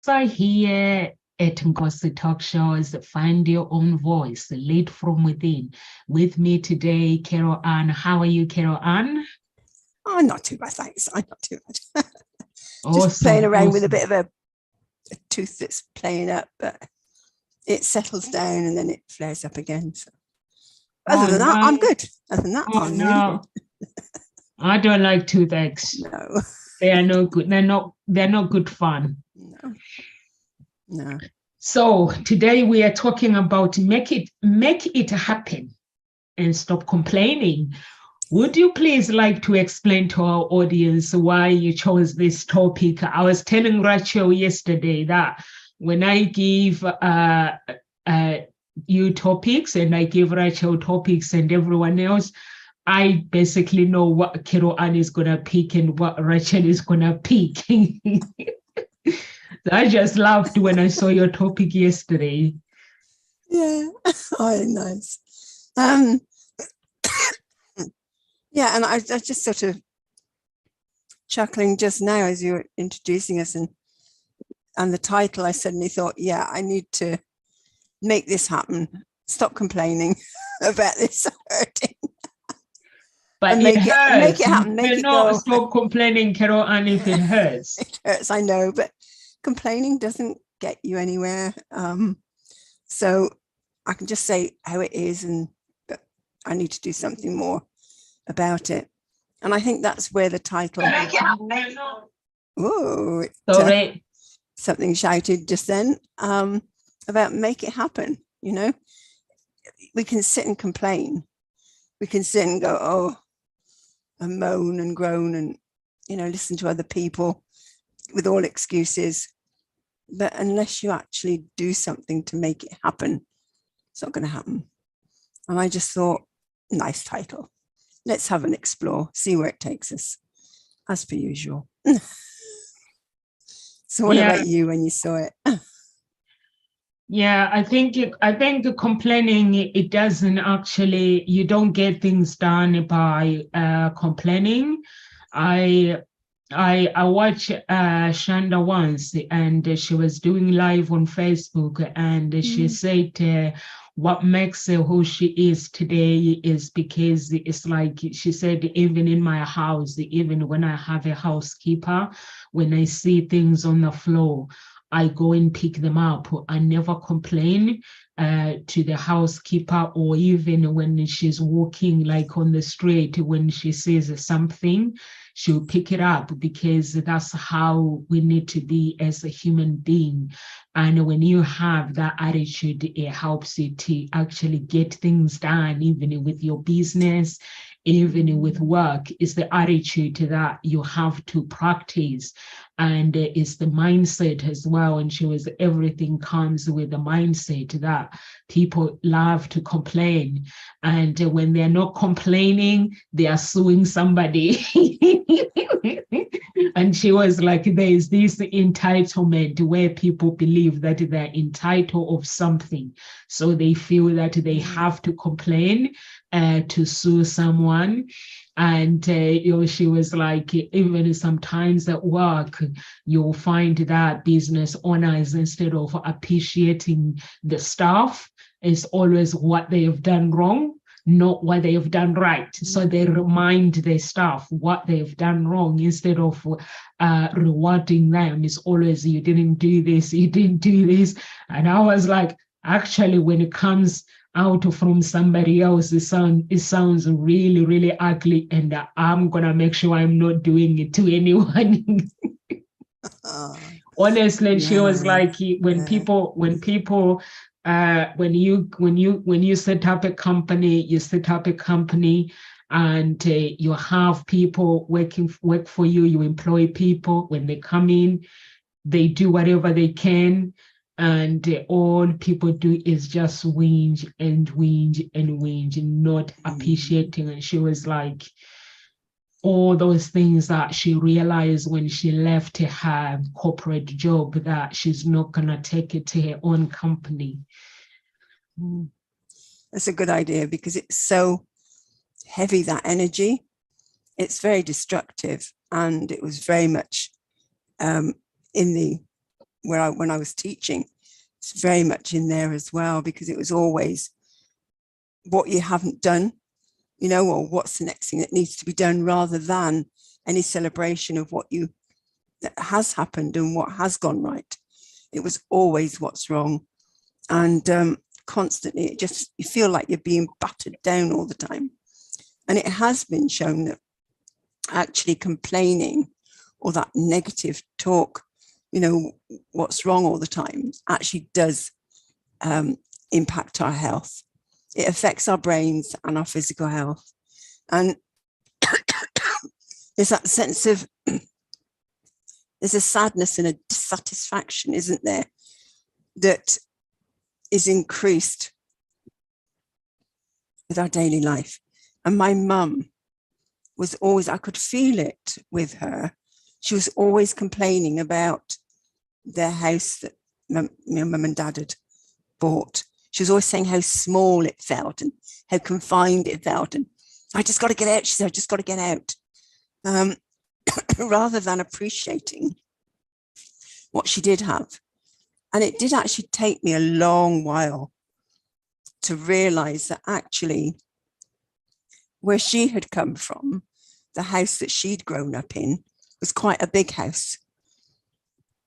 So here at Ngosi Talk Shows, find your own voice, lead from within. With me today, Carol Ann. How are you, Carol Ann? Oh, not too bad, thanks. I'm not too bad. Just playing Awesome, around with a awesome. bit of a tooth that's playing up, but it settles down and then it flares up again. So other Oh than that, I'm no, good. Other than that, oh I'm really good. no. I don't like toothaches. No, They are no good. They're not good fun. no, no. So today we are talking about make it happen and stop complaining. Would you please like to explain to our audience why you chose this topic? I was telling Rachel yesterday that when I give uh, you topics and I give Rachel topics and everyone else, I basically know what Kiro Ann is going to pick and what Rachel is going to pick. I just laughed when I saw your topic yesterday. Yeah. Oh, nice. Yeah, and I just sort of chuckling just now as you were introducing us and the title, I suddenly thought, yeah, I need to make this happen. Stop complaining about this hurting But and it make hurts. it You happen, make it cannot go. stop complaining, Carol Ann, if it hurts. It hurts, I know, but complaining doesn't get you anywhere. So I can just say how it is, and I need to do something more about it. And I think that's where the title. Oh, Sorry. something shouted just then about make it happen. You know, we can sit and complain. We can sit and go, oh, and moan and groan and, listen to other people with all excuses. But unless you actually do something to make it happen, it's not going to happen. And I just thought, nice title. Let's have an explore, see where it takes us, as per usual. So what about you when you saw it? Yeah, I think complaining, it doesn't actually, you don't get things done by complaining. I I watched Shanda once, and she was doing live on Facebook, and she said what makes her who she is today is because it's like she said, even in my house, even when I have a housekeeper, when I see things on the floor, I go and pick them up. I never complain to the housekeeper, or even when she's walking like on the street, when she sees something, she'll pick it up, because that's how we need to be as a human being. And when you have that attitude, it helps you to actually get things done, even with your business, even with work. It's the attitude that you have to practice, and it's the mindset as well. And she was, everything comes with the mindset that people love to complain, and when they're not complaining, they are suing somebody. And she was like, there's this entitlement where people believe that they're entitled of something, so they feel that they have to complain to sue someone. And she was like, even sometimes at work, you'll find that business owners, instead of appreciating the staff, is always what they have done wrong, not what they have done right. So they remind their staff what they've done wrong, instead of rewarding them. It's always, you didn't do this, you didn't do this. And I was like, actually, when it comes out from somebody else, it sounds really, really ugly, and I'm gonna make sure I'm not doing it to anyone. Honestly, she was like, when you set up a company, and you have people work for you, you employ people. When they come in, they do whatever they can, and all people do is just whinge and whinge and whinge, and not appreciating. And she was like, all those things that she realized when she left her corporate job, that she's not going to take it to her own company. That's a good idea, because it's so heavy, that energy. It's very destructive, and it was very much in the when I was teaching, it's very much in there as well, because it was always what you haven't done, you know, or what's the next thing that needs to be done, rather than any celebration of what that has happened and what has gone right. It was always what's wrong. And constantly, you feel like you're being battered down all the time. And it has been shown that actually complaining or that negative talk, you know, what's wrong all the time, actually does impact our health. It affects our brains and our physical health. And there's that sense of, there's a sadness and a dissatisfaction, isn't there, that is increased with our daily life. And my mum was always, I could feel it with her. She was always complaining about their house that mum and dad had bought. She was always saying how small it felt and how confined it felt. And I just got to get out. She said, I just got to get out. Rather than appreciating what she did have. And it did actually take me a long while to realize that actually where she had come from, the house that she'd grown up in, was quite a big house.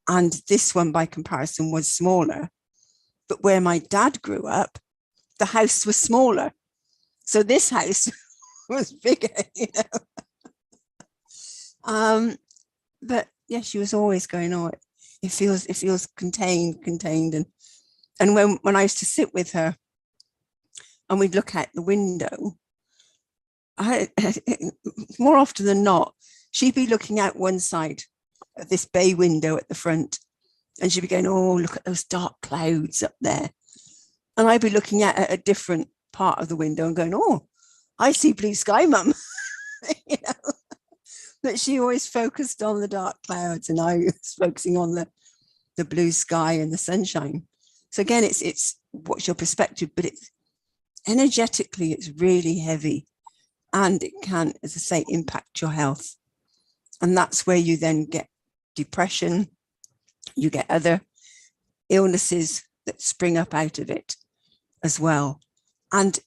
And this one, by comparison, was smaller. But where my dad grew up, the house was smaller. So this house was bigger, you know. But yeah, she was always going, oh, it feels contained. And when I used to sit with her and we'd look out the window, more often than not, she'd be looking out one side of this bay window at the front, and she'd be going, oh, look at those dark clouds up there. And I'd be looking at a different part of the window and going, oh, I see blue sky, Mum. You know? But she always focused on the dark clouds, and I was focusing on the blue sky and the sunshine. So again, it's what's your perspective, but it's energetically, it's really heavy, and it can, as I say, impact your health. And that's where you then get depression, you get other illnesses that spring up out of it as well. And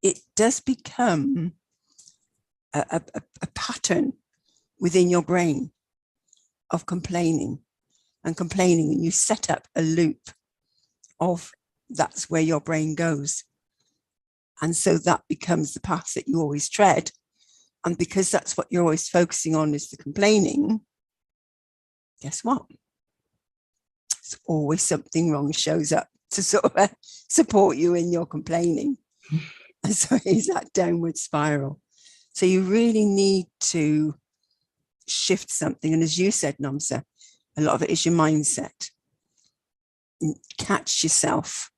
it does become a pattern within your brain of complaining, and you set up a loop of that's where your brain goes. And so that becomes the path that you always tread. And because that's what you're always focusing on, is the complaining, guess what? It's always something wrong shows up to sort of support you in your complaining. And so it's that downward spiral. So you really need to shift something. And as you said, Nomsa, a lot of it is your mindset. Catch yourself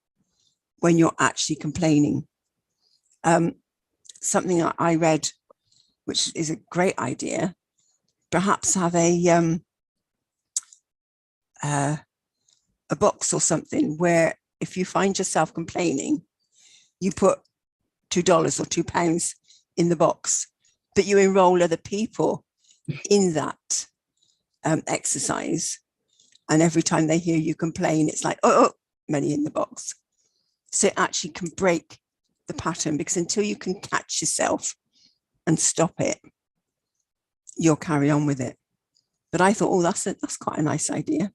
when you're actually complaining. Something I read, which is a great idea, perhaps have a box or something where if you find yourself complaining, you put $2 or £2 in the box, but you enroll other people in that exercise. And every time they hear you complain, it's like, oh, money in the box. So it actually can break the pattern, because until you can catch yourself and stop it, you'll carry on with it. But I thought, oh, that's quite a nice idea.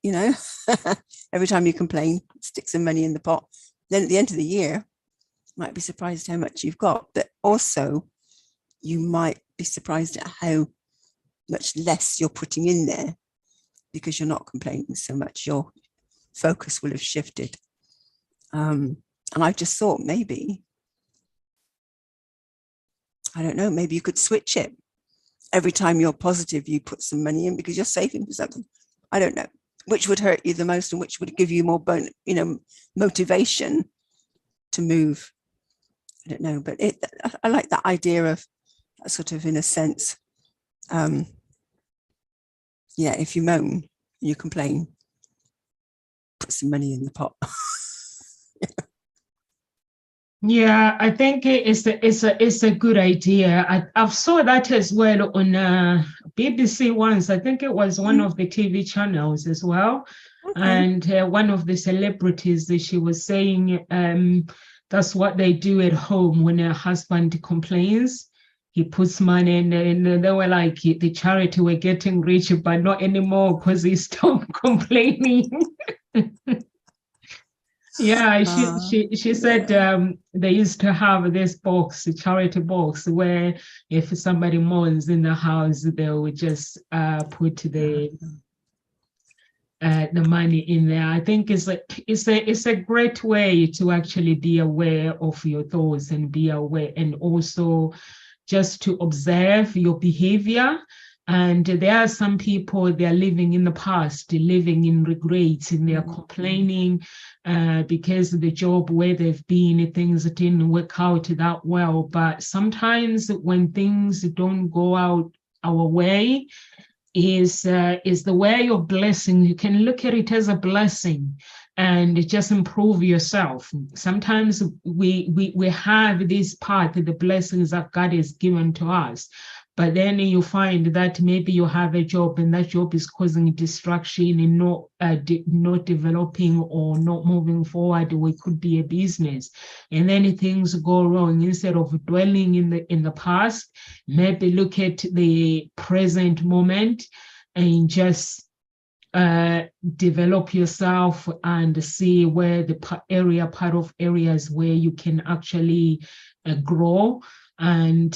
You know, every time you complain, stick some money in the pot. Then at the end of the year, you might be surprised how much you've got. But also, you might be surprised at how much less you're putting in there, because you're not complaining so much. Your focus will have shifted. And I just thought maybe, I don't know, maybe you could switch it. Every time you're positive, you put some money in because you're saving for something. I don't know which would hurt you the most and which would give you more, motivation to move. I don't know, but I like that idea of sort of, in a sense, if you moan, you complain, put some money in the pot. Yeah, I think it's a good idea. I've saw that as well on BBC once. I think it was one Mm, of the TV channels as well. okay. And one of the celebrities that she was saying that's what they do at home when her husband complains. He puts money in, and they were like the charity were getting rich, but not anymore because he stopped complaining. Yeah, she said Yeah. they used to have this box, a charity box, where if somebody mourns in the house, they would just put the money in there. I think it's a great way to actually be aware of your thoughts and be aware, and also just to observe your behavior. And there are some people, they are living in the past, living in regrets, and they are complaining because the job where they've been, things didn't work out that well. But sometimes when things don't go out our way, is the way of blessing. You can look at it as a blessing and just improve yourself. Sometimes we have this part, the blessings that God has given to us, but then you find that maybe you have a job and that job is causing distraction and not developing or not moving forward, or it could be a business, and then things go wrong. Instead of dwelling in the past, maybe look at the present moment and just develop yourself and see where the part of areas where you can actually grow, and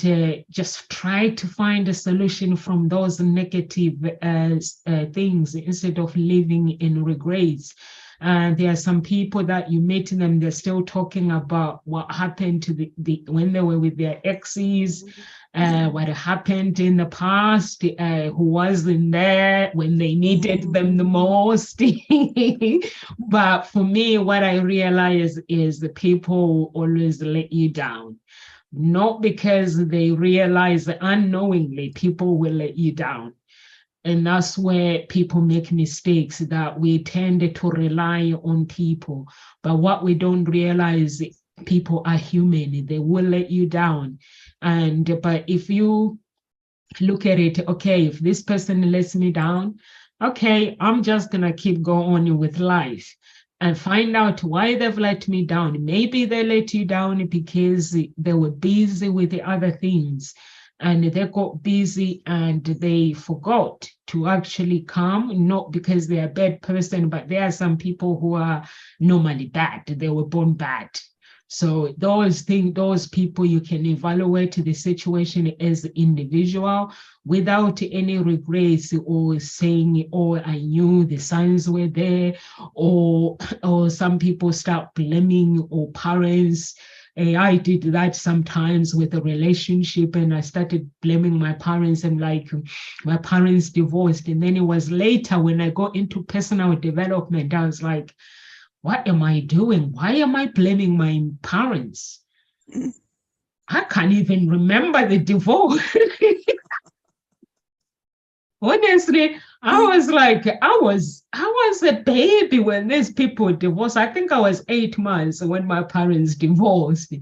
just try to find a solution from those negative things instead of living in regrets. And there are some people that you meet them, they're still talking about what happened to the when they were with their exes, what happened in the past, who wasn't there when they needed them the most. But for me, what I realize is the people always let you down. Not because they realize that unknowingly people will let you down. And that's where people make mistakes, that we tend to rely on people. But what we don't realize, people are human, they will let you down. And but if you look at it, okay, if this person lets me down, okay, I'm just gonna keep going with life and find out why they've let me down. Maybe they let you down because they were busy with the other things, and they got busy and they forgot to actually come, not because they're a bad person, but there are some people who are normally bad. They were born bad. So those things, those people, you can evaluate the situation as individual without any regrets or saying, "Oh, I knew the signs were there," or some people start blaming or parents. I did that sometimes with a relationship, and I started blaming my parents, and like my parents divorced. And then it was later when I got into personal development, I was like, what am I doing? Why am I blaming my parents? I can't even remember the divorce. Honestly, I was like, I was a baby when these people divorced. I think I was 8 months when my parents divorced.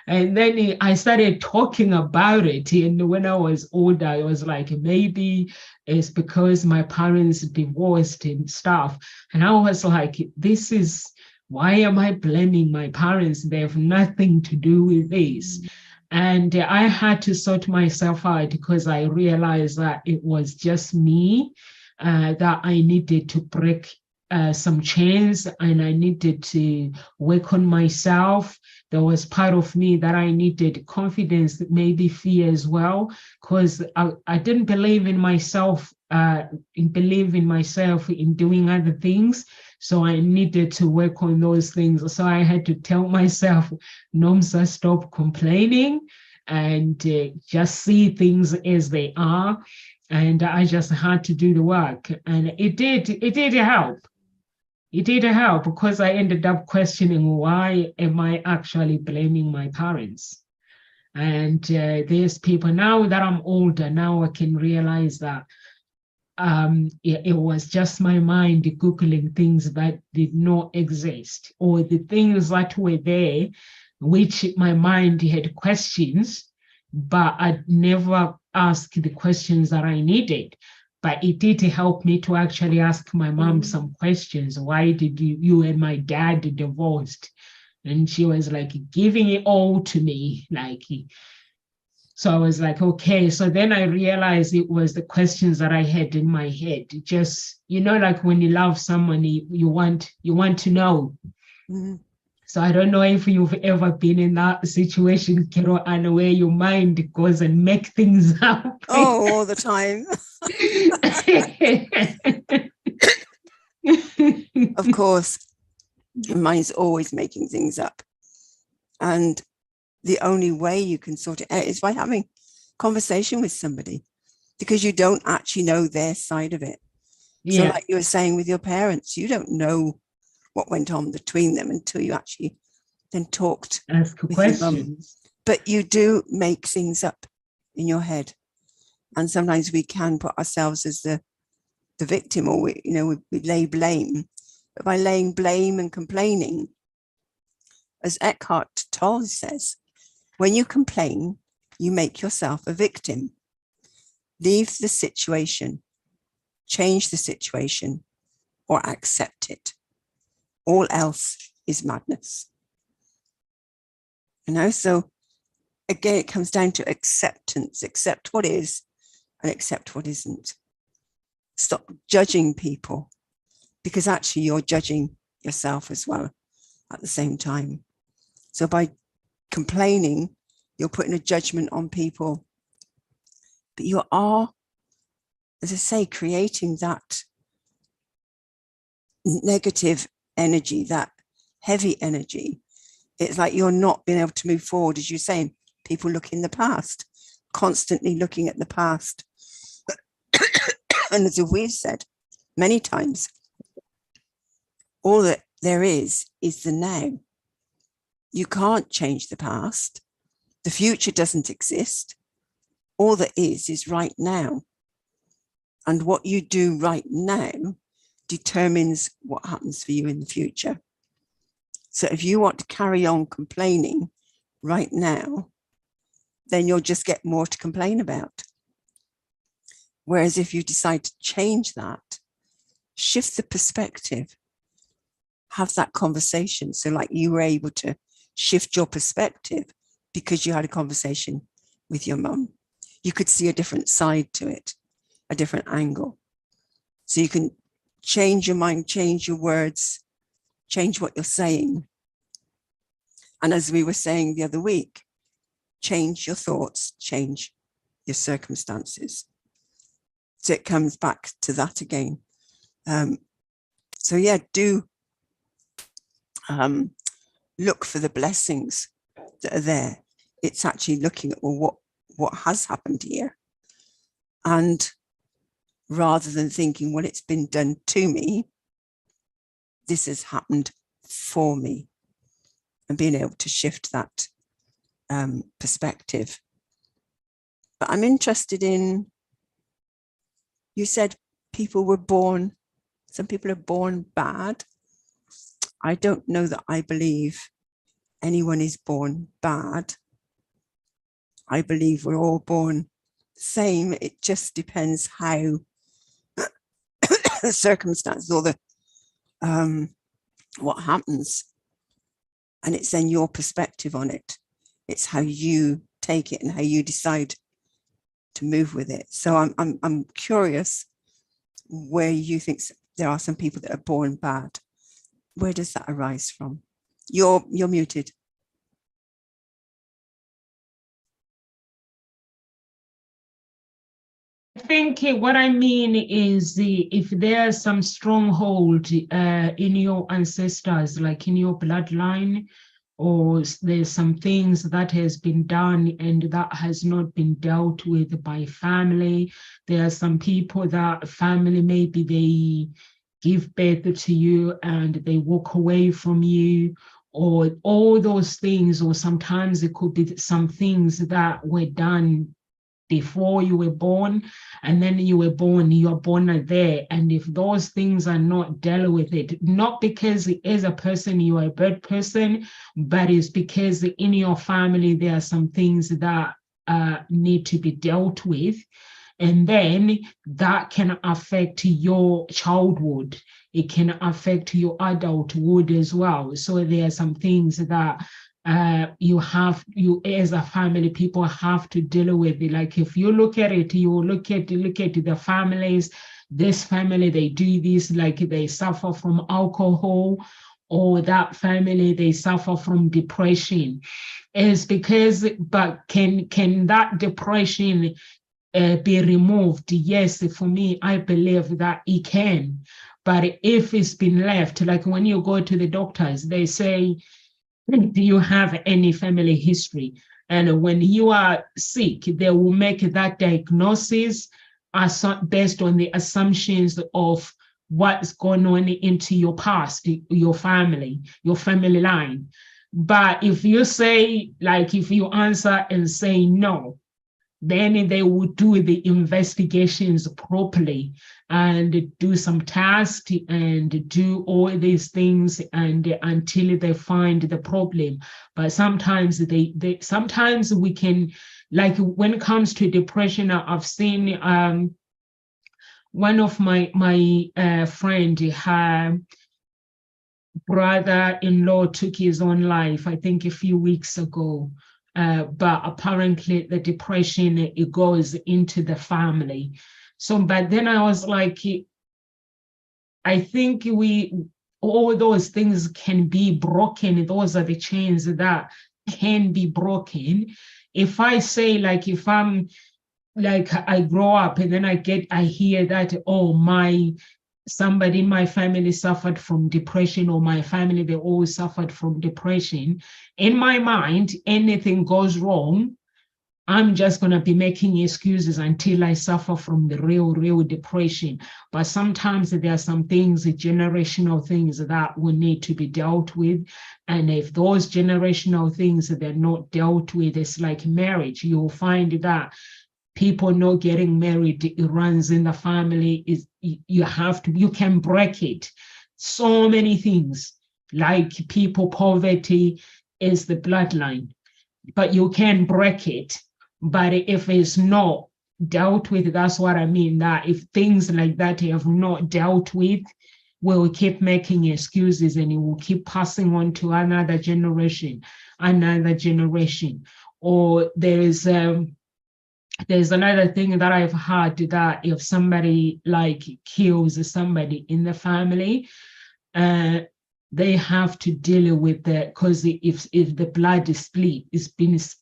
And then I started talking about it. And when I was older, I was like, maybe it's because my parents divorced and stuff. And I was like, this is, why am I blaming my parents? They have nothing to do with this. And I had to sort myself out because I realized that it was just me, that I needed to break some chains, and I needed to work on myself. There was part of me that I needed confidence, maybe fear as well, because I didn't believe in myself, in doing other things. So I needed to work on those things. So I had to tell myself, Nomsa, stop complaining and just see things as they are. And I just had to do the work. And it did help. It did help because I ended up questioning, why am I actually blaming my parents? And there's people, now that I'm older, now I can realize that it was just my mind Googling things that did not exist, or the things that were there which my mind had questions, but I'd never asked the questions that I needed. But it did help me to actually ask my mom some questions. Why did you and my dad divorced? And she was like giving it all to me, like. So I was like, okay. So then I realized it was the questions that I had in my head. Just, like when you love someone, you want to know. Mm-hmm. So I don't know if you've ever been in that situation, Kiro, and where your mind goes and make things up. Oh, all the time. Of course, your mind's always making things up. And the only way you can sort it out is by having conversation with somebody, because you don't actually know their side of it. So Yeah, like you were saying with your parents, you don't know what went on between them until you actually then talked ask with your mum. questions. But you do make things up in your head. And sometimes we can put ourselves as the victim, or we lay blame. But by laying blame and complaining, as Eckhart Tolle says, when you complain, you make yourself a victim. Leave the situation, change the situation, or accept it. All else is madness. So again, it comes down to acceptance. Accept what is and accept what isn't. Stop judging people, because actually you're judging yourself as well at the same time. So by complaining, you're putting a judgment on people, but you are, as I say, creating that negative energy, that heavy energy. It's like you're not being able to move forward, as you're saying. People look in the past, constantly looking at the past. And as we've said many times, all that there is the now. You can't change the past. The future doesn't exist. All that is right now. And what you do right now determines what happens for you in the future. So if you want to carry on complaining right now, then you'll just get more to complain about. Whereas if you decide to change that, shift the perspective, have that conversation. So like you were able to shift your perspective because you had a conversation with your mum. You could see a different side to it, a different angle. So you can change your mind, change your words, change what you're saying. And as we were saying the other week, change your thoughts, change your circumstances. So it comes back to that again. So yeah, do look for the blessings that are there. It's actually looking at, well, what has happened here? And rather than thinking, well, it's been done to me, this has happened for me. And being able to shift that perspective. But I'm interested in, you said people were born, some people are born bad. I don't know that I believe anyone is born bad. I believe we're all born the same. It just depends how the circumstances or the what happens. And it's then your perspective on it. It's how you take it and how you decide to move with it. So I'm curious where you think there are some people that are born bad. Where does that arise from? You're muted. I think what I mean is if there's some stronghold in your ancestors, like in your bloodline, or there's some things that has been done and that has not been dealt with by family. There are some people that family, maybe they give birth to you and they walk away from you, or all those things, or sometimes it could be some things that were done before you were born, and then you're born there. And if those things are not dealt with it, not because as a person you are a bad person, but it's because in your family there are some things that need to be dealt with. And then that can affect your childhood. It can affect your adulthood as well. So there are some things that you as a family, people have to deal with it. Like if you look at it, you look at the families, this family, they do this, like they suffer from alcohol, or that family, they suffer from depression. Is because, but can that depression be removed? Yes, for me, I believe that it can. But if it's been left, like when you go to the doctors, they say, do you have any family history? And when you are sick, they will make that diagnosis based on the assumptions of what's going on into your past, your family line. But if you say, like, if you answer and say no, then they will do the investigations properly and do some tests and do all these things and until they find the problem. But sometimes sometimes we can, like when it comes to depression, I've seen one of my friend, her brother-in-law took his own life, I think a few weeks ago. But apparently the depression, it goes into the family. So, but then I was like, I think all those things can be broken. Those are the chains that can be broken. If I say, like, if I'm like, I grow up and then I hear that, oh, somebody in my family suffered from depression, or my family, they all suffered from depression. In my mind, anything goes wrong, I'm just going to be making excuses until I suffer from the real depression. But sometimes there are some things, generational things that will need to be dealt with. And if those generational things, they're not dealt with, it's like marriage. You'll find that people not getting married, it runs in the family. You can break it. So many things, like poverty is the bloodline, but you can break it. But if it's not dealt with, that's what I mean, that if things like that have not dealt with, we'll keep making excuses and it will keep passing on to another generation. Or there's another thing that I've heard, that if somebody like kills somebody in the family, they have to deal with that, because if the blood is split, it's been split,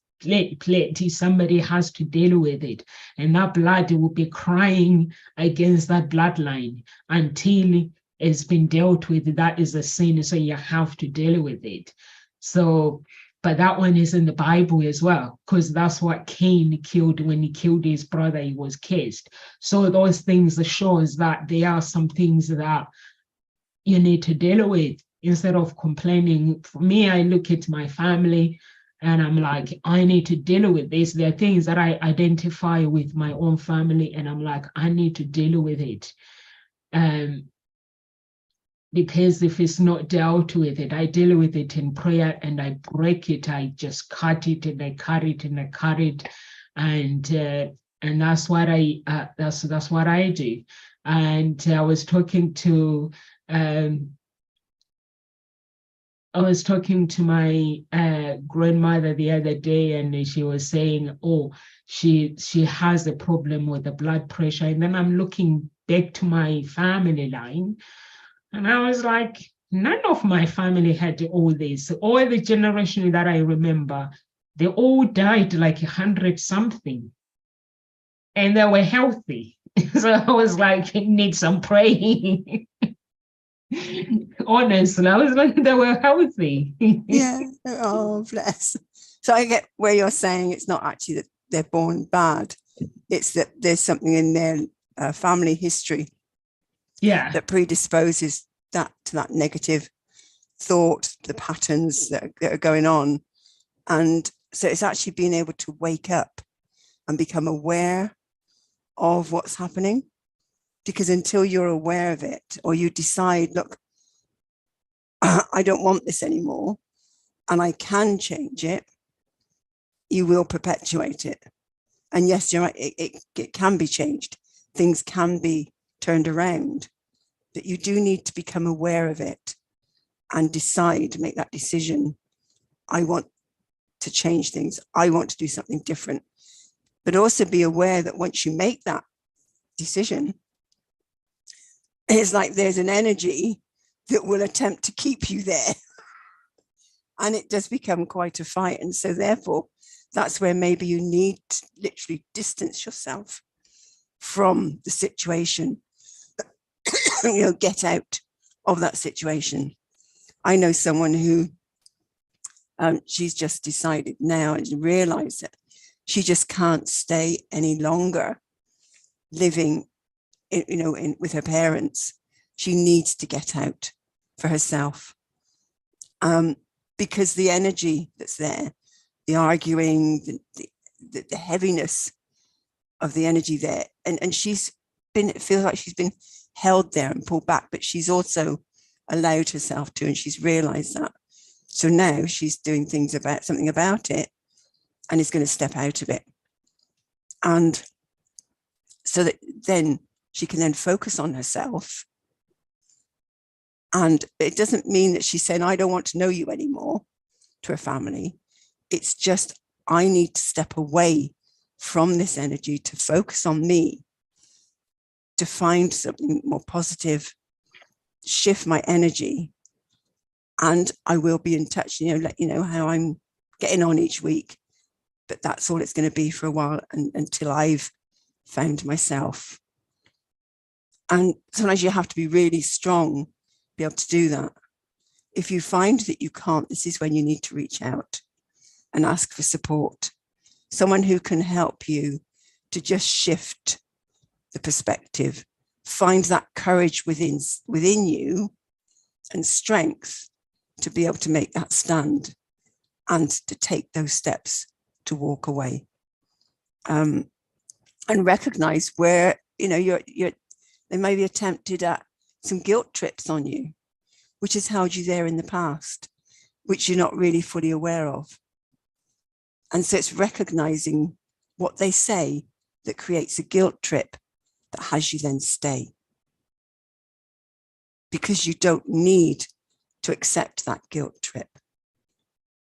somebody has to deal with it, and that blood will be crying against that bloodline until it's been dealt with. That is a sin, so you have to deal with it. So, but that one is in the Bible as well, because that's what Cain killed. When he killed his brother, he was cursed. So those things shows that there are some things that you need to deal with instead of complaining. For me, I look at my family and I'm like, I need to deal with this. There are things that I identify with my own family and I'm like, I need to deal with it. Because if it's not dealt with it, I deal with it in prayer and I break it. I just cut it and I cut it and I cut it, and that's what that's what I do. And I was talking to my grandmother the other day, and she was saying, oh, she has a problem with the blood pressure, and then I'm looking back to my family line. And I was like, none of my family had all this. All the generation that I remember, they all died like 100 something. And they were healthy. So I was like, I need some praying. Honestly, I was like, they were healthy. Yeah. Oh, bless. So I get where you're saying it's not actually that they're born bad. It's that there's something in their family history that predisposes that to that negative thought, the patterns that are going on. And so it's actually being able to wake up and become aware of what's happening. Because until you're aware of it, or you decide, look, I don't want this anymore, and I can change it, you will perpetuate it. And yes, you're right, it can be changed. Things can be turned around, but you do need to become aware of it and decide, make that decision. I want to change things. I want to do something different. But also be aware that once you make that decision, it's like there's an energy that will attempt to keep you there. And it does become quite a fight. And so therefore, that's where maybe you need to literally distance yourself from the situation, get out of that situation. I know someone who she's just decided now and realized that she just can't stay any longer living with her parents. She needs to get out for herself, because the energy that's there, the arguing, the heaviness of the energy there, and it feels like she's been held there and pulled back, but she's also allowed herself to, and she's realized that. So now she's doing something about it, and is going to step out of it. And so that then she can then focus on herself. And it doesn't mean that she's saying, I don't want to know you anymore to her family. It's just, I need to step away from this energy to focus on me, to find something more positive, shift my energy. And I will be in touch, let you know how I'm getting on each week. But that's all it's going to be for a while, until I've found myself. And sometimes you have to be really strong to be able to do that. If you find that you can't, this is when you need to reach out and ask for support. Someone who can help you to just shift the perspective, find that courage within you and strength to be able to make that stand and to take those steps to walk away, and recognize where they may be attempted at some guilt trips on you, which has held you there in the past, which you're not really fully aware of. And so it's recognizing what they say that creates a guilt trip that has you then stay, because you don't need to accept that guilt trip.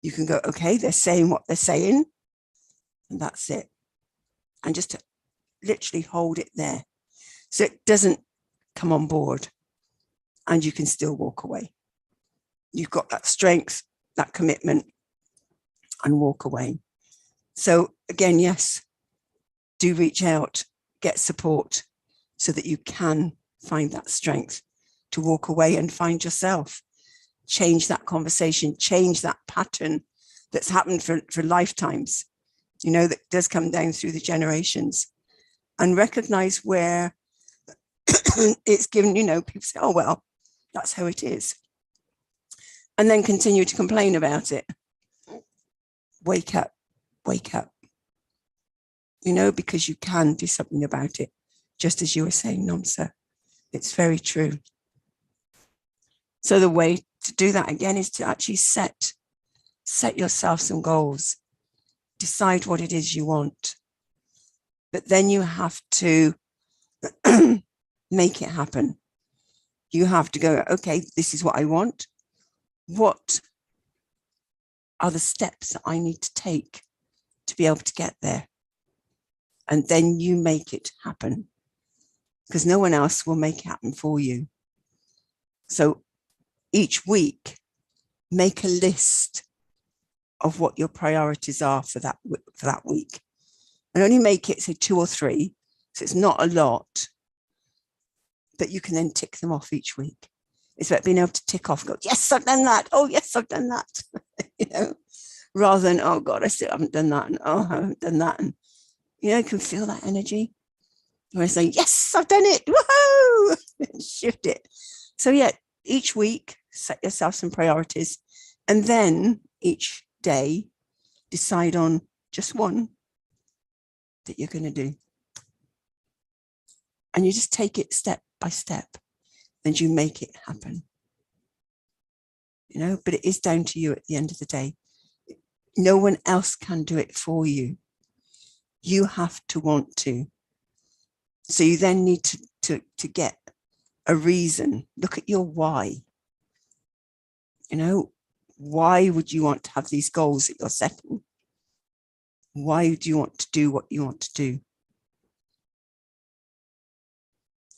You can go, okay, they're saying what they're saying, and that's it. And just to literally hold it there so it doesn't come on board, and you can still walk away. You've got that strength, that commitment, and walk away. So again, yes, do reach out, get support so that you can find that strength to walk away and find yourself. Change that conversation, change that pattern that's happened for lifetimes, that does come down through the generations, and recognize where it's given, people say, oh, well, that's how it is. And then continue to complain about it. Wake up, because you can do something about it. Just as you were saying, Nomsa, it's very true. So the way to do that again is to actually set yourself some goals, decide what it is you want, but then you have to make it happen. You have to go, okay, this is what I want. What are the steps that I need to take to be able to get there? And then you make it happen, because no one else will make it happen for you. So each week, make a list of what your priorities are for that week, and only make it, say, 2 or 3. So it's not a lot, but you can then tick them off each week. It's about being able to tick off, go, yes, I've done that. Oh, yes, I've done that. Rather than, oh God, I still haven't done that. And oh, I haven't done that. And, you can feel that energy. Where I say, yes, I've done it. Woohoo! Shift it. So yeah, each week, set yourself some priorities, and then each day decide on just one that you're going to do. And you just take it step by step and you make it happen. You know, but it is down to you at the end of the day. No one else can do it for you. You have to want to. So you then need to get a reason. Look at your why. You know, why would you want to have these goals that you're setting? Why do you want to do what you want to do?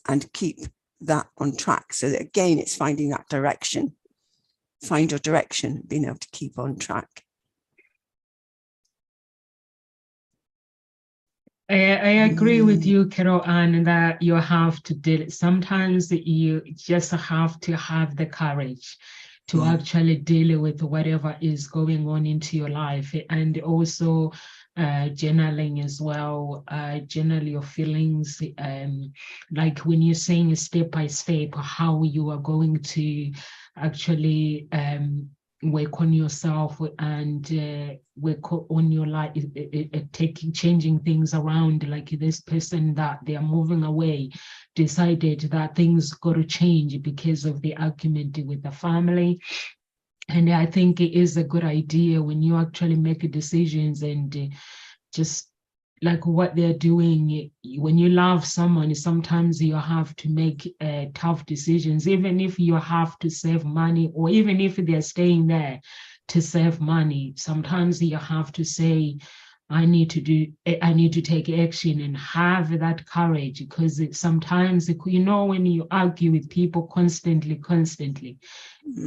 And keep that on track. So that again, it's finding that direction. Find your direction, being able to keep on track. I agree with you, Carol Ann, that you have to deal. Sometimes you just have to have the courage to actually deal with whatever is going on into your life, and also journaling as well. Journal your feelings, like when you're saying step by step how you are going to actually work on yourself and work on your life, changing things around. Like this person that they are moving away decided that things got to change because of the argument with the family. And I think it is a good idea when you actually make decisions and just like what they're doing. When you love someone, sometimes you have to make tough decisions, even if you have to save money, or even if they're staying there to save money. Sometimes you have to say, I need to take action, and have that courage, because sometimes, you know, when you argue with people constantly,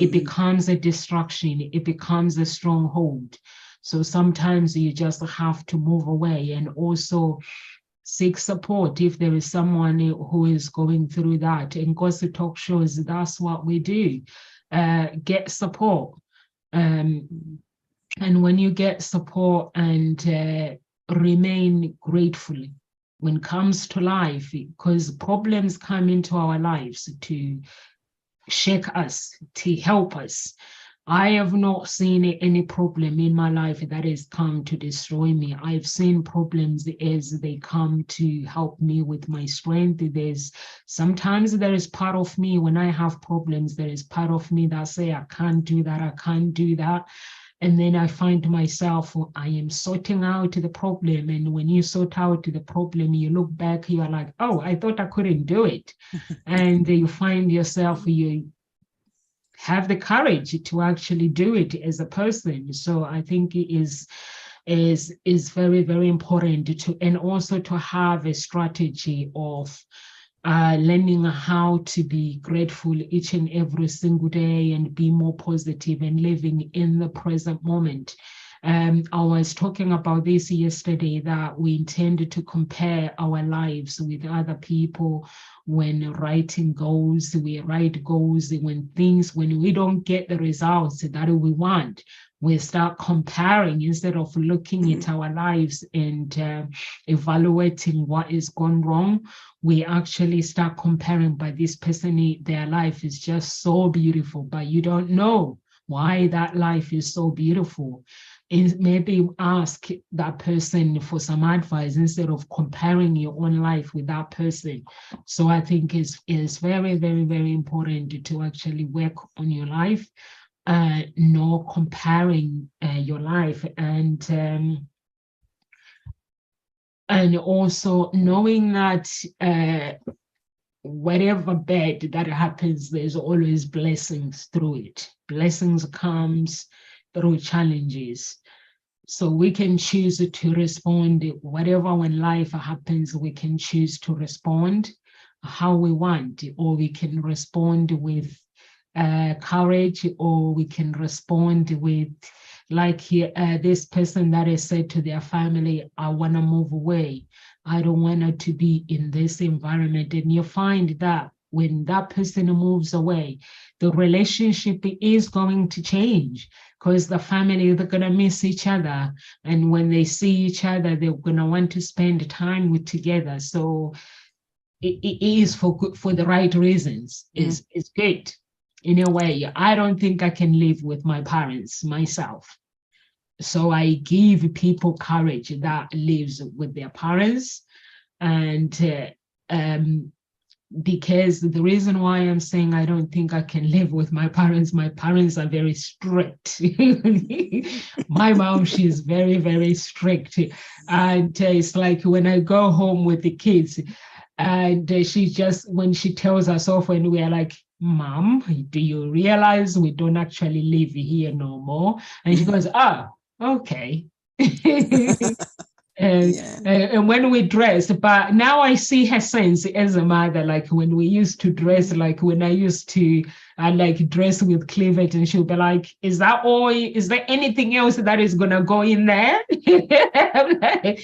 it becomes a distraction, it becomes a stronghold. So sometimes you just have to move away, and also seek support if there is someone who is going through that. And Ngozi Talk shows, that's what we do. Get support. And when you get support and remain grateful when it comes to life, because problems come into our lives to shake us, to help us. I have not seen any problem in my life that has come to destroy me. I've seen problems as they come to help me with my strength. Sometimes there is part of me, when I have problems, there is part of me that say, I can't do that, I can't do that. And then I find myself, I am sorting out the problem. And when you sort out the problem, you look back, you are like, oh, I thought I couldn't do it. And you find yourself, you have the courage to actually do it as a person. So I think it is very, very important to, and also to have a strategy of learning how to be grateful each and every single day and be more positive and living in the present moment. I was talking about this yesterday, that we intended to compare our lives with other people. When writing goals, we write goals. When we don't get the results that we want, we start comparing instead of looking at our lives and evaluating what is gone wrong. We actually start comparing, by this person, their life is just so beautiful, but you don't know why that life is so beautiful. And maybe ask that person for some advice instead of comparing your own life with that person. So I think it's very, very, very important to actually work on your life, not comparing your life, and also knowing that whatever bad that happens, there's always blessings through it. Blessings comes through challenges. So we can choose to respond, whatever, when life happens, we can choose to respond how we want, or we can respond with courage, or we can respond with, like this person that has said to their family, I want to move away. I don't want to be in this environment. And you find that when that person moves away, the relationship is going to change, because the family, they're going to miss each other. And when they see each other, they're going to want to spend time together. So it is for the right reasons. It's good in a way. I don't think I can live with my parents myself. So I give people courage that lives with their parents. And because the reason why I'm saying I don't think I can live with my parents are very strict. My mom, she's very, very strict. And it's like when I go home with the kids, and she just, when she tells us off, when we are like, Mom, do you realize we don't actually live here no more? And she goes, oh, okay. Yeah. And when we dressed, but now I see her sense as a mother, like when we used to dress, like when I used to like dress with cleavage, and she'll be like, is that all? Is there anything else that is gonna go in there? I'm like,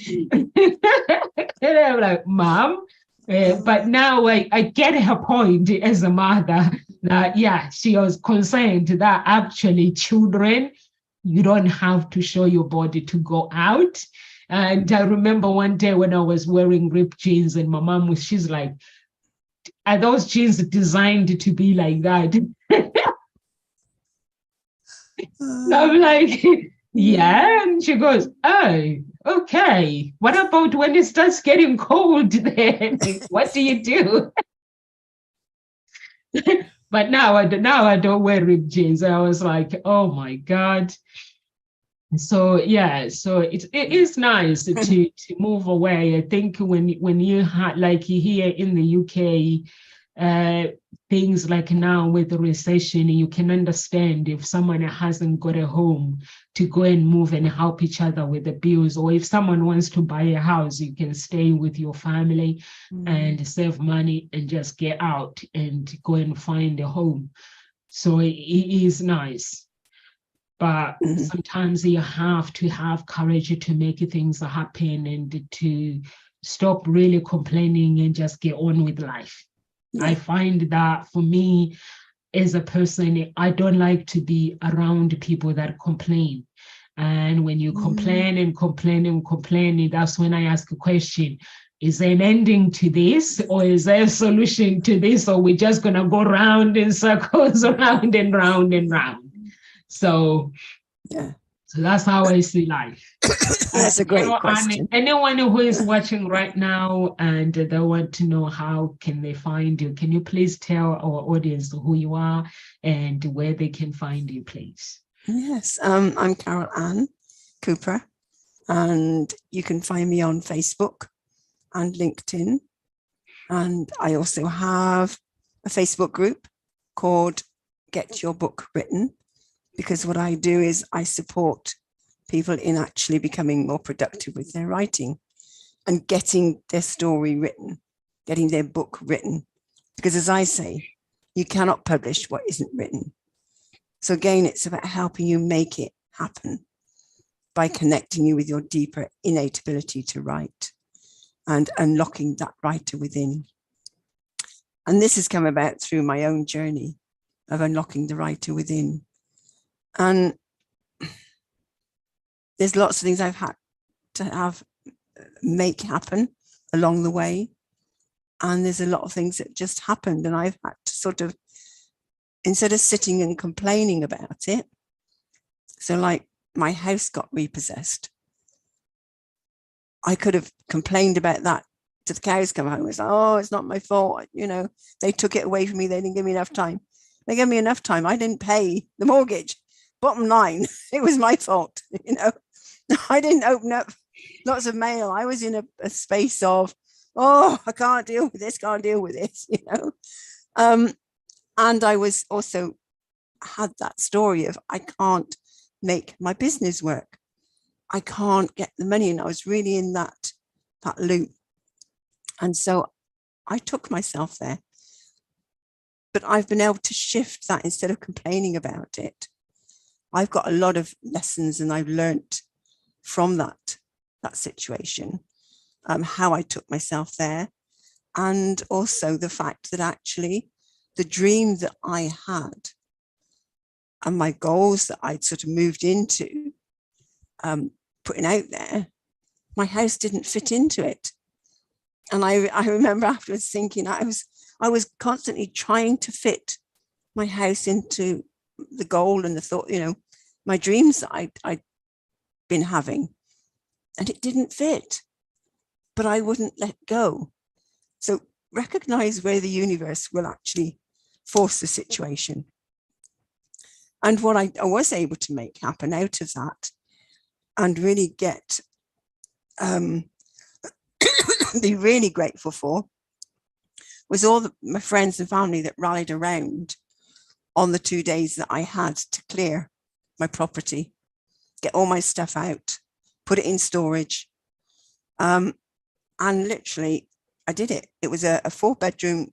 and I'm like, Mom. But now I get her point as a mother that, yeah, she was concerned that actually children, you don't have to show your body to go out. And I remember one day when I was wearing ripped jeans, and my mom was, she's like, are those jeans designed to be like that? I'm like, yeah. And she goes, oh, okay. What about when it starts getting cold then? What do you do? But now I don't wear ripped jeans. I was like, oh my God. So yeah, so it is nice to move away. I think when you had, like here in the UK, things like now with the recession, you can understand if someone hasn't got a home to go and move and help each other with the bills, or if someone wants to buy a house, you can stay with your family and save money and just get out and go and find a home. So it is nice. But sometimes you have to have courage to make things happen and to stop really complaining and just get on with life. Yeah. I find that for me as a person, I don't like to be around people that complain. And when you complain and complain and complain, that's when I ask a question. Is there an ending to this, or is there a solution to this, or we're just going to go round in circles, round and round and round? So, yeah. So that's how I see life. That's a great question. Anyone who is watching right now and they want to know how can they find you, can you please tell our audience who you are and where they can find you, please? Yes, I'm Carol Ann Cooper, and you can find me on Facebook and LinkedIn. And I also have a Facebook group called Get Your Book Written, because what I do is I support people in actually becoming more productive with their writing and getting their story written, getting their book written. Because as I say, you cannot publish what isn't written. So again, it's about helping you make it happen by connecting you with your deeper innate ability to write and unlocking that writer within. And this has come about through my own journey of unlocking the writer within. And there's lots of things I've had to make happen along the way. And there's a lot of things that just happened. And I've had to sort of, instead of sitting and complaining about it, so like my house got repossessed. I could have complained about that till the cows come home. It's like, oh, it's not my fault. You know, they took it away from me. They didn't give me enough time. They gave me enough time. I didn't pay the mortgage. Bottom line, it was my fault. You know, I didn't open up lots of mail. I was in a space of, oh, I can't deal with this, you know. And I was also had that story of I can't make my business work. I can't get the money. And I was really in that loop. And so I took myself there. But I've been able to shift that instead of complaining about it. I've got a lot of lessons and I've learned from that situation, how I took myself there. And also the fact that actually the dream that I had and my goals that I'd sort of moved into putting out there, my house didn't fit into it. And I remember afterwards thinking I was constantly trying to fit my house into the goal and the thought, you know, my dreams that I been having, and it didn't fit, but I wouldn't let go. So recognize where the universe will actually force the situation. And what I was able to make happen out of that and really get, be really grateful for, was all my friends and family that rallied around on the 2 days that I had to clear my property, get all my stuff out, put it in storage. And literally, I did it. It was a 4-bedroom,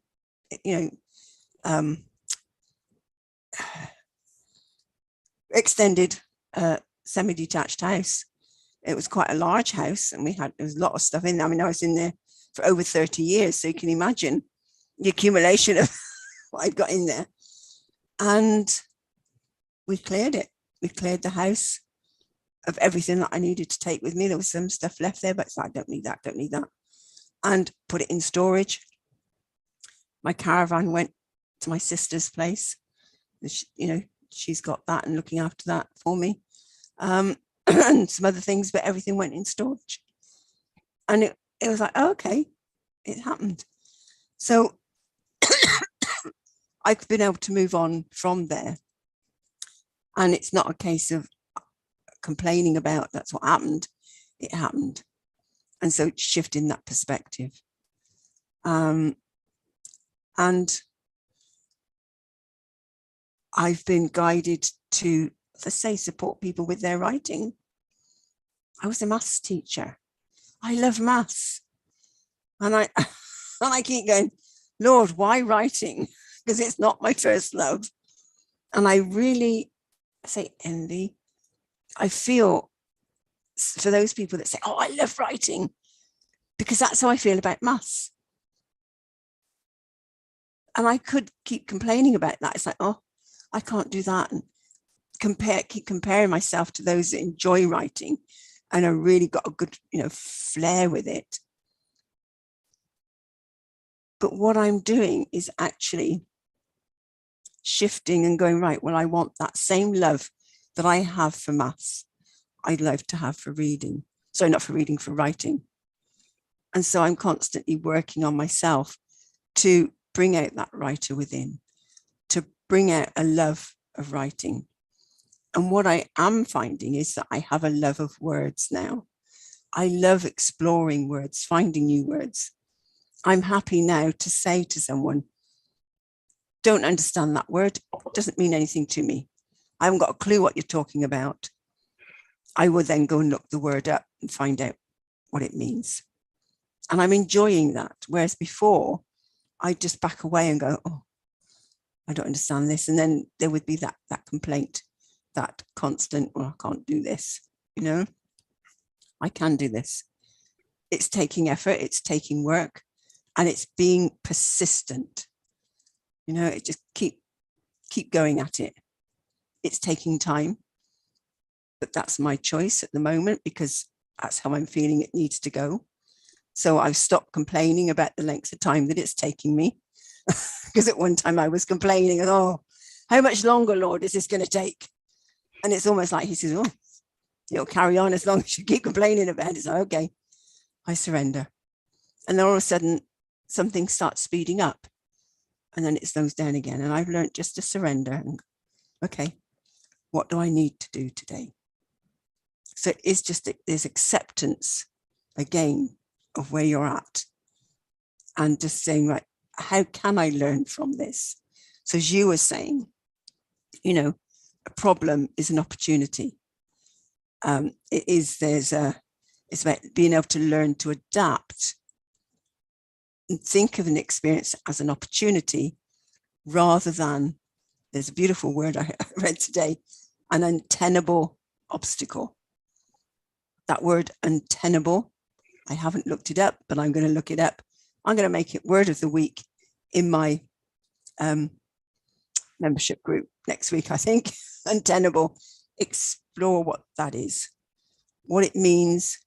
extended semi-detached house. It was quite a large house, and there was a lot of stuff in there. I mean, I was in there for over 30 years, so you can imagine the accumulation of what I'd got in there. And we cleared it. We cleared the house of everything that I needed to take with me. There was some stuff left there, but it's like, I don't need that, and put it in storage. My caravan went to my sister's place. She's got that and looking after that for me. And some other things, but everything went in storage. And it was like, oh, okay, it happened. So I've been able to move on from there. And it's not a case of complaining about that's what happened. It happened. And so shifting that perspective. And I've been guided to, let's say, support people with their writing. I was a maths teacher. I love maths. And I keep going, Lord, why writing? Because it's not my first love. And I really say envy. I feel for those people that say, oh, I love writing, because that's how I feel about maths. And I could keep complaining about that. It's like, oh, I can't do that. And keep comparing myself to those that enjoy writing and have really got a good, flair with it. But what I'm doing is actually shifting and going, right, well, I want that same love that I have for maths, I'd love to have for reading. Sorry, not for reading, for writing. And so I'm constantly working on myself to bring out that writer within, to bring out a love of writing. And what I am finding is that I have a love of words now. I love exploring words, finding new words. I'm happy now to say to someone, don't understand that word, it doesn't mean anything to me. I haven't got a clue what you're talking about. I will then go and look the word up and find out what it means. And I'm enjoying that. Whereas before, I'd just back away and go, oh, I don't understand this. And then there would be that complaint, that constant, well, I can't do this, I can do this. It's taking effort, it's taking work, and it's being persistent. It just keep going at it. It's taking time, but that's my choice at the moment because that's how I'm feeling it needs to go. So I've stopped complaining about the length of time that it's taking me. Because at one time I was complaining, oh, how much longer, Lord, is this going to take? And it's almost like he says, oh, you'll carry on as long as you keep complaining about it. It's like, okay, I surrender. And then all of a sudden, something starts speeding up. And then it slows down again. And I've learned just to surrender. And, okay, what do I need to do today? So it is just, there's acceptance, again, of where you're at. And just saying, right, how can I learn from this? So as you were saying, a problem is an opportunity. It's about being able to learn to adapt and think of an experience as an opportunity rather than, there's a beautiful word I read today, an untenable obstacle. That word untenable, I haven't looked it up, but I'm going to look it up. I'm going to make it word of the week in my membership group next week, I think. Untenable. Explore what that is, what it means,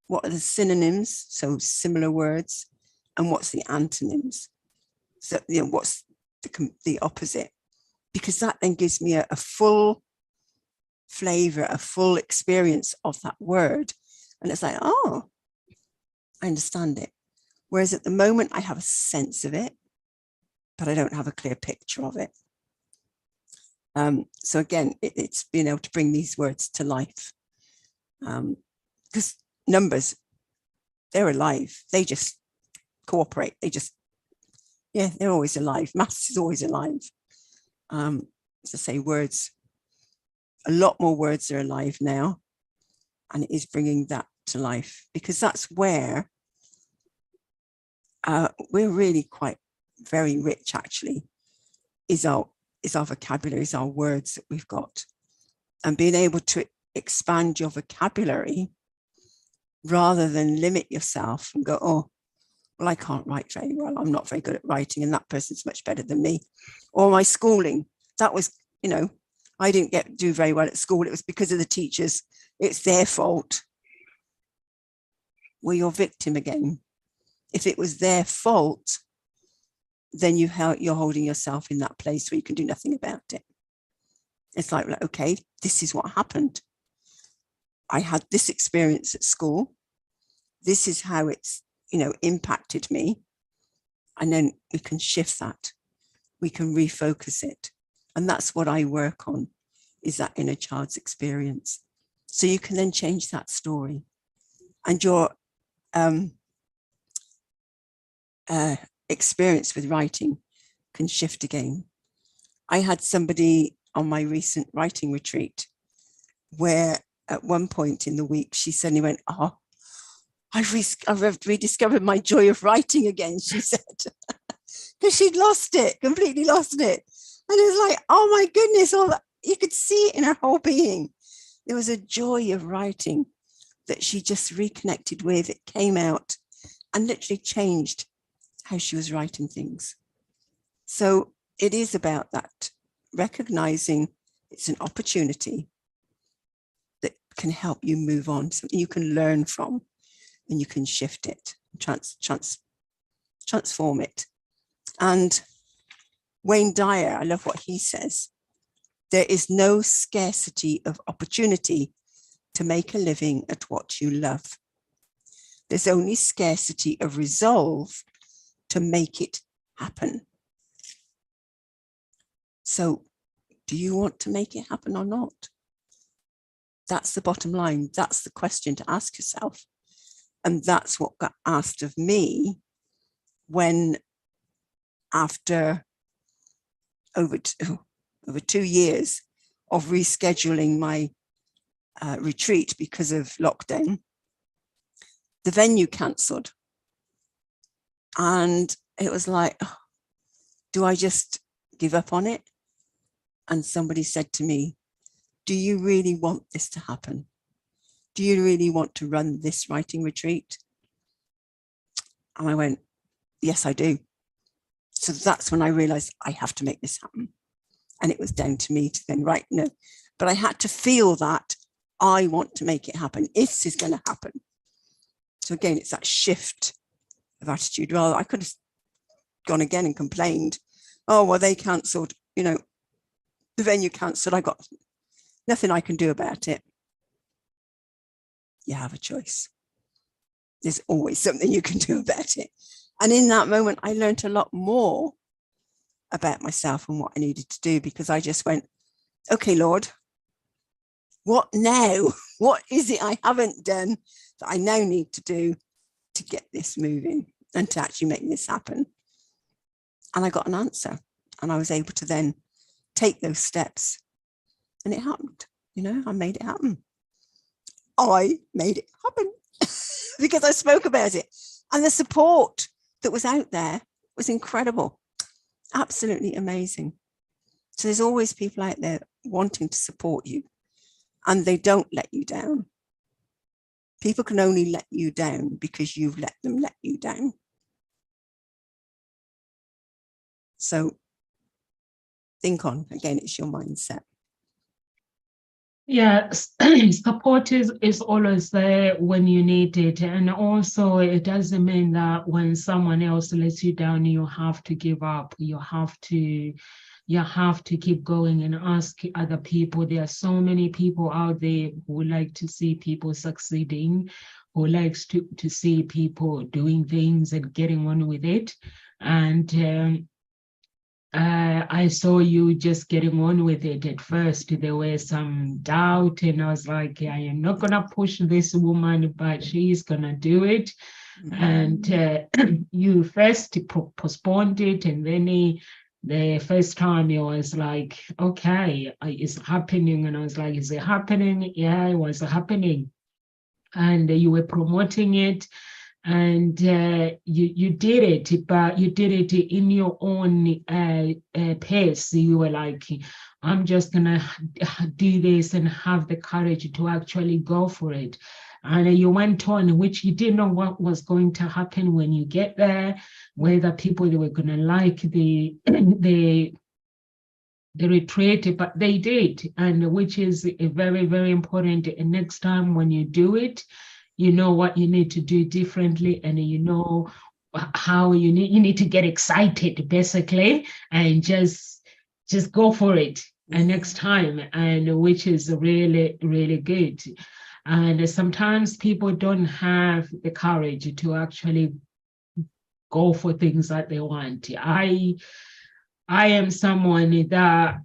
what are the synonyms, so similar words, and what's the antonyms. So, what's the opposite? Because that then gives me a full flavor, a full experience of that word. And it's like, oh, I understand it. Whereas at the moment I have a sense of it, but I don't have a clear picture of it. So again, it's being able to bring these words to life. Because numbers, they're alive. They just cooperate. They just, yeah, they're always alive. Maths is always alive. As I say, words, a lot more words are alive now. And it is bringing that to life, because that's where we're really quite very rich, actually, is our vocabulary, is our words that we've got. And being able to expand your vocabulary rather than limit yourself and go, oh, well, I can't write very well. I'm not very good at writing, and that person's much better than me. Or my schooling, that was, you know, I didn't do very well at school. It was because of the teachers. It's their fault. Well, you're victim again. If it was their fault, then you're holding yourself in that place where you can do nothing about it. It's like, okay, this is what happened. I had this experience at school. This is how it's, you know, impacted me. And then we can shift that. We can refocus it. And that's what I work on, is that inner child's experience. So you can then change that story, and your experience with writing can shift again. I had somebody on my recent writing retreat where at one point in the week, she suddenly went, oh, I've rediscovered my joy of writing again, she said, because she'd lost it, completely lost it. And it was like, oh my goodness, all that, you could see it in her whole being. There was a joy of writing that she just reconnected with. It came out and literally changed how she was writing things. So it is about that, recognizing it's an opportunity that can help you move on, something you can learn from, and you can shift it, transform it. And Wayne Dyer, I love what he says. There is no scarcity of opportunity to make a living at what you love. There's only scarcity of resolve to make it happen. So, do you want to make it happen or not? That's the bottom line. That's the question to ask yourself. And that's what got asked of me when, after over 2 years of rescheduling my retreat because of lockdown, the venue cancelled. And it was like, oh, do I just give up on it? And somebody said to me, do you really want this to happen? Do you really want to run this writing retreat? And I went, yes, I do. So that's when I realized I have to make this happen. And it was down to me to then write, no, but I had to feel that I want to make it happen. This is going to happen. So again, it's that shift of attitude. Well, I could have gone again and complained, oh, well, they cancelled, you know, the venue cancelled. I got nothing I can do about it. You have a choice. There's always something you can do about it. And in that moment, I learned a lot more about myself and what I needed to do, because I just went, okay, Lord, what now? What is it I haven't done that I now need to do to get this moving and to actually make this happen? And I got an answer, and I was able to then take those steps, and it happened. You know, I made it happen. I made it happen because I spoke about it, and the support that was out there was incredible. Absolutely amazing. So there's always people out there wanting to support you, and they don't let you down. People can only let you down because you've let them let you down. So think on, again, it's your mindset. Yeah, support is always there when you need it. And also, it doesn't mean that when someone else lets you down, you have to give up. You have to you have to keep going and ask other people. There are so many people out there who like to see people succeeding, who likes to see people doing things and getting on with it. And I saw you just getting on with it. At first, there was some doubt, and I was like, I am not going to push this woman, but she's going to do it. And you first postponed it, and then the first time it was like, okay, it's happening. And I was like, is it happening? Yeah, it was happening. And you were promoting it. And you did it, but you did it in your own pace. You were like, I'm just gonna do this and have the courage to actually go for it. And you went on, which you didn't know what was going to happen when you get there, whether people they were gonna like the retreat, but they did, and which is very, very important. And next time when you do it, you know what you need to do differently, and you know how you need to get excited, basically, and just go for it and next time, and which is really, really good. And sometimes people don't have the courage to actually go for things that they want. I am someone that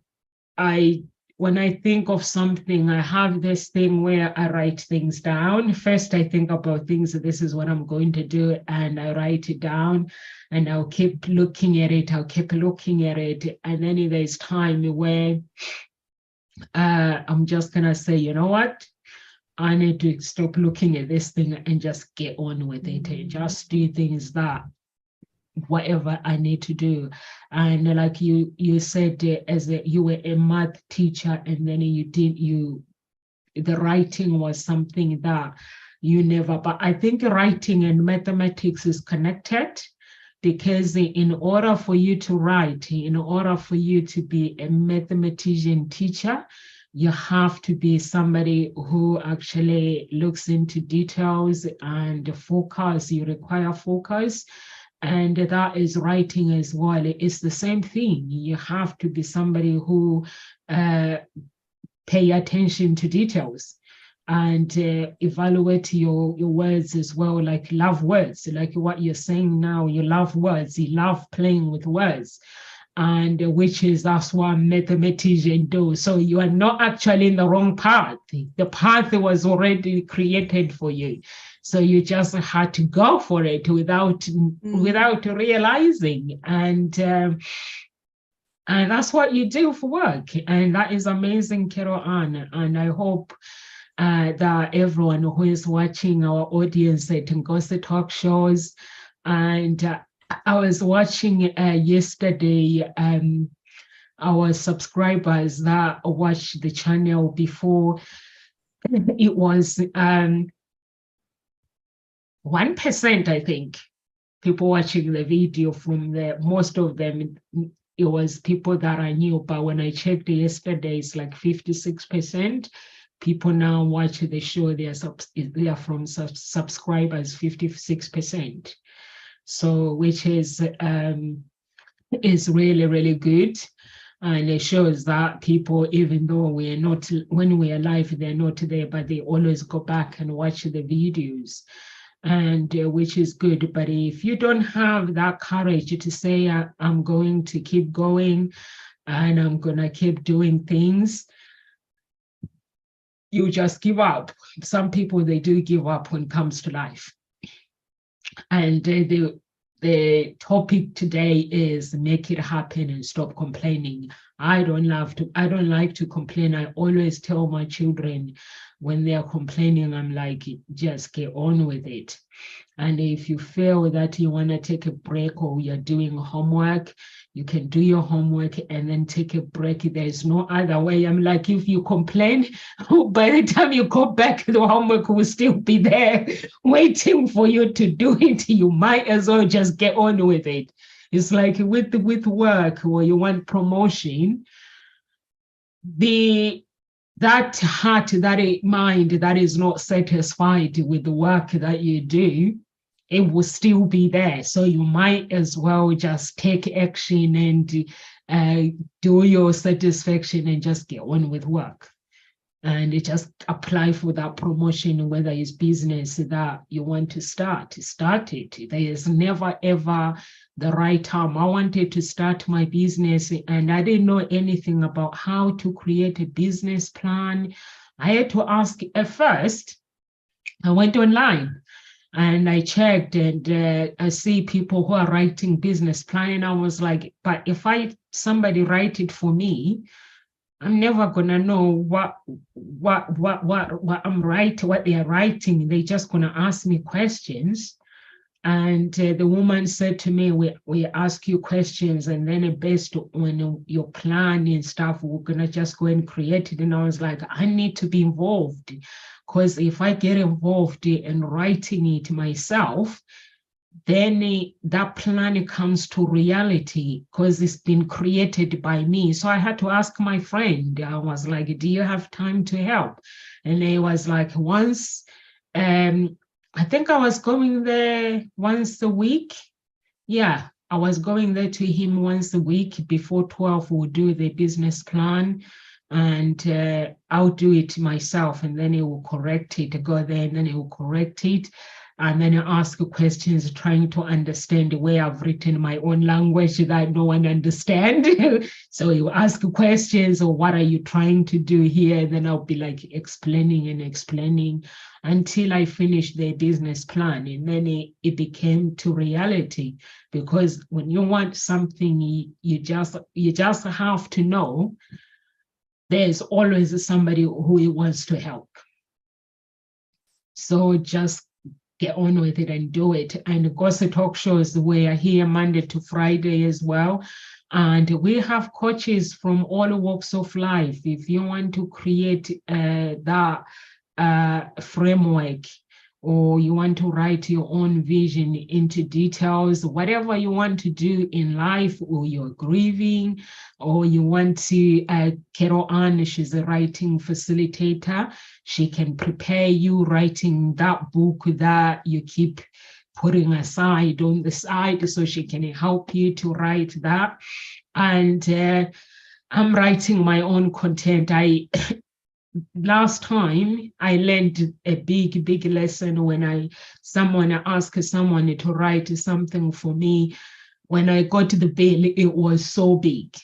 when I think of something, I have this thing where I write things down. First, I think about things, this is what I'm going to do, and I write it down, and I'll keep looking at it. And then there's time where I'm just going to say, you know what? I need to stop looking at this thing and just get on with it and just do things that whatever I need to do. And like you said, you were a math teacher, and then the writing was something that you never, but I think writing and mathematics is connected, because in order for you to write, in order for you to be a mathematician teacher, you have to be somebody who actually looks into details and focus. You require focus. And that is writing as well. It's the same thing. You have to be somebody who pay attention to details and evaluate your words as well, like love words, like what you're saying now. You love words, you love playing with words, and that's what mathematicians do. So you are not actually in the wrong path. The path was already created for you. So you just had to go for it without realizing. And that's what you do for work. And that is amazing, Carol Ann. And I hope that everyone who is watching, our audience at Ngozi Talk shows, and I was watching yesterday, our subscribers that watched the channel before, it was 1%, I think, people watching the video. From most of them, it was people that I knew. But when I checked yesterday, it's like 56%. People now watch the show, they are from subscribers, 56%. So, which is really, really good. And it shows that people, even though we're not, when we're live, they're not there, but they always go back and watch the videos, and which is good. But if you don't have that courage to say, I'm going to keep going and I'm going to keep doing things, you just give up. Some people, they do give up when it comes to life. And the topic today is make it happen and stop complaining. I don't like to complain. I always tell my children when they are complaining, I'm like, just get on with it. And if you feel that you want to take a break or you're doing homework, you can do your homework and then take a break. There's no other way. I'm like, if you complain, by the time you go back, the homework will still be there waiting for you to do it. You might as well just get on with it. It's like with work, where you want promotion, that heart, that mind that is not satisfied with the work that you do, it will still be there. So you might as well just take action do your satisfaction and just get on with work. And you just apply for that promotion, whether it's business that you want to start it. There is never, ever the right time. I wanted to start my business and I didn't know anything about how to create a business plan. I had to ask at first. I went online and I checked, and I see people who are writing business plan, and I was like, but if somebody write it for me, I'm never gonna know what I'm writing, what they are writing. They're just gonna ask me questions. And the woman said to me, we ask you questions, and then based on your plan and stuff, we're gonna just go and create it. And I was like, I need to be involved, because if I get involved in writing it myself, then that plan comes to reality because it's been created by me. So I had to ask my friend. I was like, do you have time to help? And he was like, once, I think I was going there once a week. Yeah, I was going there to him once a week. Before 12, we'll do the business plan, and I'll do it myself, and then he will correct it. I go there and then he will correct it. And then I ask questions, trying to understand where I've written my own language that no one understands. So you ask questions, or what are you trying to do here? And then I'll be like explaining until I finish the business plan. And then it became to reality, because when you want something, you just have to know there's always somebody who wants to help. So just get on with it and do it. And Gossip Talk shows, we are here Monday to Friday as well. And we have coaches from all walks of life. If you want to create that framework, or you want to write your own vision into details, whatever you want to do in life, or you're grieving, or you want to, Carol Ann, she's a writing facilitator. She can prepare you writing that book that you keep putting aside on the side, so she can help you to write that. And I'm writing my own content. Last time I learned a big lesson when someone asked someone to write something for me. When I got the bill, it was so big.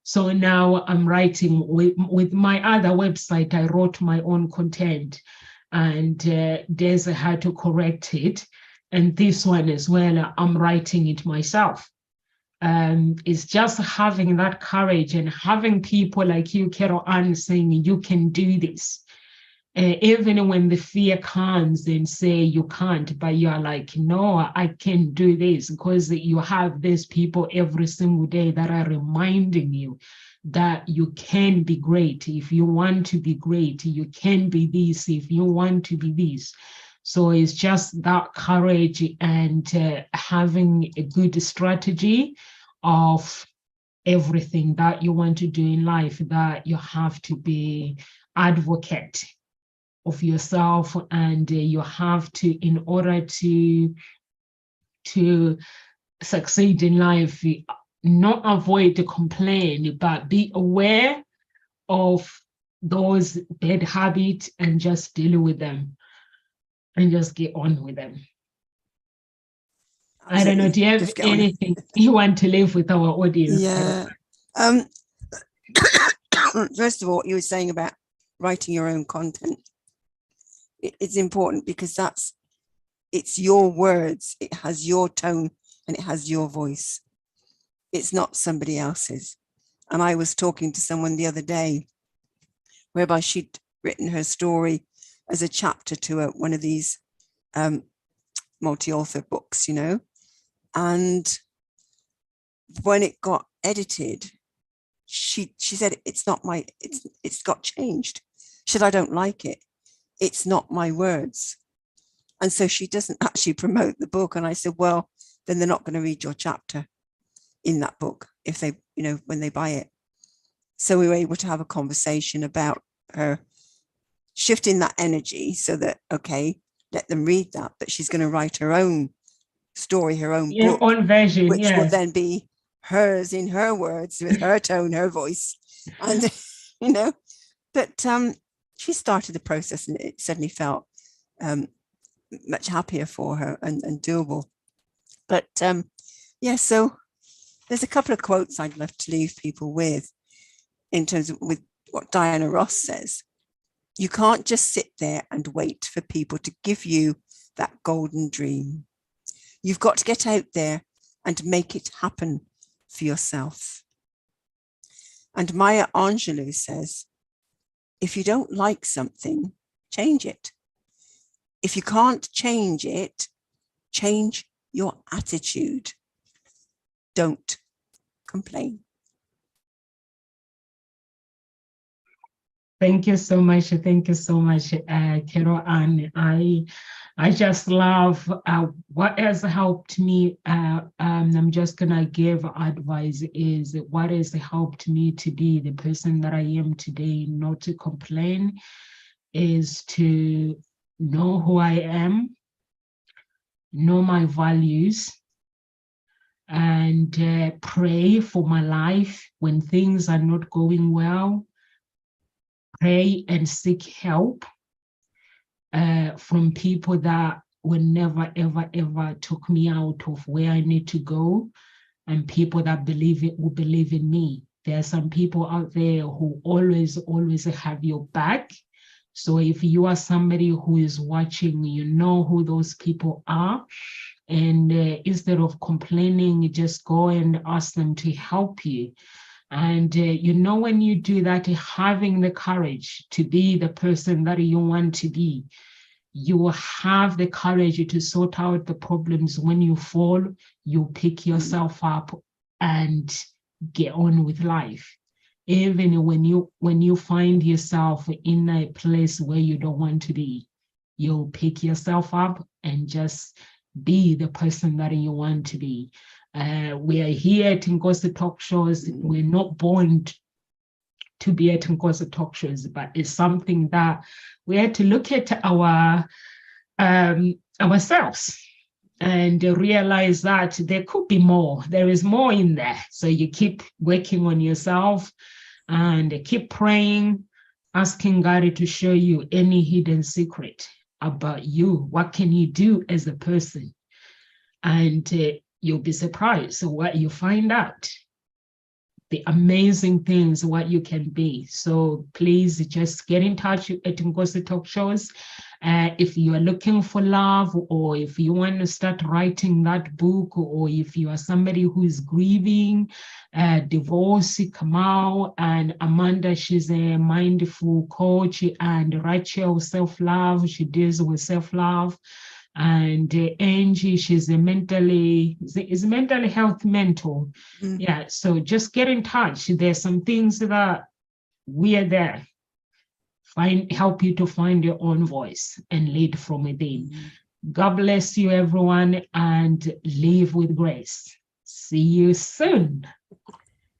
So now I'm writing with my other website. I wrote my own content, and Des had to correct it. And this one as well, I'm writing it myself. It's just having that courage and having people like you, Carol Ann, saying you can do this. Even when the fear comes and say you can't, but you're like, no, I can do this, because you have these people every single day that are reminding you that you can be great. If you want to be great, you can be this. If you want to be this. So it's just that courage and having a good strategy of everything that you want to do in life, that you have to be advocate of yourself, and you have to, in order to succeed in life, not avoid the complaint, but be aware of those bad habits and just deal with them and just get on with them. Absolutely. I don't know, do you have anything you want to leave with our audience? Yeah. First of all, what you were saying about writing your own content, it's important, because it's your words, it has your tone, and it has your voice. It's not somebody else's. And I was talking to someone the other day whereby she'd written her story as a chapter to one of these multi-author books, and when it got edited, she said, it's got changed. She said, I don't like it. It's not my words. And so she doesn't actually promote the book. And I said, well, then they're not going to read your chapter in that book if they, when they buy it. So we were able to have a conversation about her shifting that energy so that, okay, let them read that, but she's going to write her own story, her own book, own version, which will then be hers in her words, with her tone, her voice. And, you know, but she started the process and it suddenly felt much happier for her and doable. But yeah, so there's a couple of quotes I'd love to leave people with in terms of with what Diana Ross says. You can't just sit there and wait for people to give you that golden dream. You've got to get out there and make it happen for yourself. And Maya Angelou says, if you don't like something, change it. If you can't change it, change your attitude. Don't complain. Thank you so much. Thank you so much, Carol Ann. I just love what has helped me. I'm just gonna give advice is what has helped me to be the person that I am today, not to complain, is to know who I am, know my values, and pray for my life when things are not going well. Pray and seek help from people that will never, ever, ever took me out of where I need to go, and people that will believe in me. There are some people out there who always have your back. So if you are somebody who is watching, you know who those people are. And instead of complaining, just go and ask them to help you. And you know, when you do that, having the courage to be the person that you want to be, you will have the courage to sort out the problems. When you fall, you pick yourself up and get on with life. Even when you find yourself in a place where you don't want to be, you'll pick yourself up and just be the person that you want to be. We are here at Nkosi Talk Shows. We're not born to be at Nkosi Talk Shows, but it's something that we had to look at ourselves and realize that there could be more. There is more in there. So you keep working on yourself and keep praying, asking God to show you any hidden secret about you. What can you do as a person? And you'll be surprised what you find out. The amazing things, what you can be. So please just get in touch at Nkosi Talk Shows. If you are looking for love, or if you want to start writing that book, or if you are somebody who is grieving, divorce, Kamau and Amanda, she's a mindful coach, and Rachel, self-love, she deals with self-love. And Angie, she's a mentally health mentor. Yeah, so just get in touch. There's some things that we are there. Help you to find your own voice and lead from within. God bless you, everyone, and live with grace. See you soon.